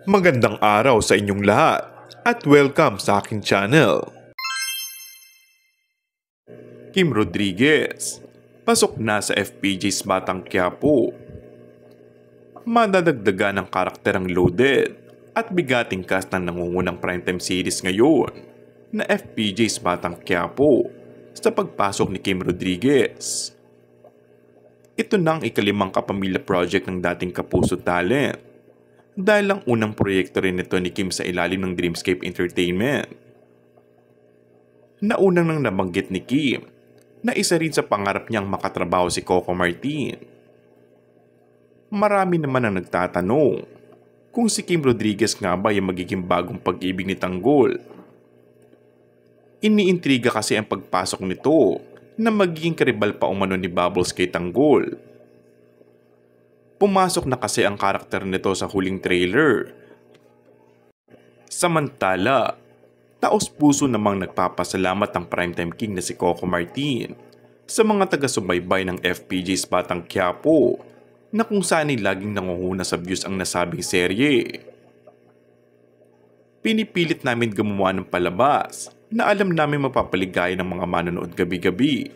Magandang araw sa inyong lahat at welcome sa aking channel. Kim Rodriguez, pasok na sa FPJ's Batang Quiapo. Madadagdagan ng karakter ang loaded at bigating cast ng nangungunang primetime series ngayon na FPJ's Batang Quiapo sa pagpasok ni Kim Rodriguez. Ito na ang ikalimang kapamilya project ng dating Kapuso talent dahil ang unang proyekto rin ito ni Kim sa ilalim ng Dreamscape Entertainment. Naunang nang nabanggit ni Kim na isa rin sa pangarap niyang makatrabaho si Coco Martin. Marami naman ang nagtatanong kung si Kim Rodriguez nga ba yung magiging bagong pag-ibig ni Tanggol. Iniintriga kasi ang pagpasok nito na magiging karibal pa umano ni Bubbles kay Tanggol. Pumasok na kasi ang karakter nito sa huling trailer. Samantala, taos-puso namang nagpapasalamat ang primetime king na si Coco Martin sa mga taga-subaybay ng FPJ's Batang Quiapo na kung saan ay laging nanguhuna sa views ang nasabing serye. Pinipilit namin gumawa ng palabas na alam namin mapapaligaya ng mga manonood gabi-gabi.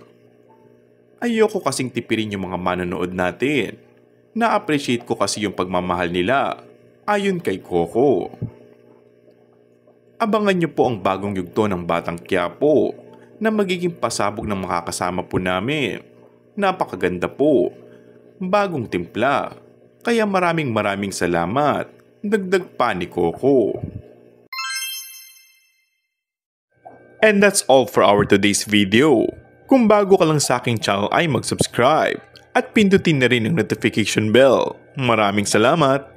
Ayoko kasing tipirin yung mga manonood natin. Na-appreciate ko kasi yung pagmamahal nila, ayon kay Coco. Abangan niyo po ang bagong yugto ng Batang Quiapo na magiging pasabog ng makakasama po namin. Napakaganda po. Bagong timpla. Kaya maraming salamat. Dagdag pa ni Coco. And that's all for our today's video. Kung bago ka lang sa aking channel ay mag-subscribe at pindutin na rin ang notification bell. Maraming salamat!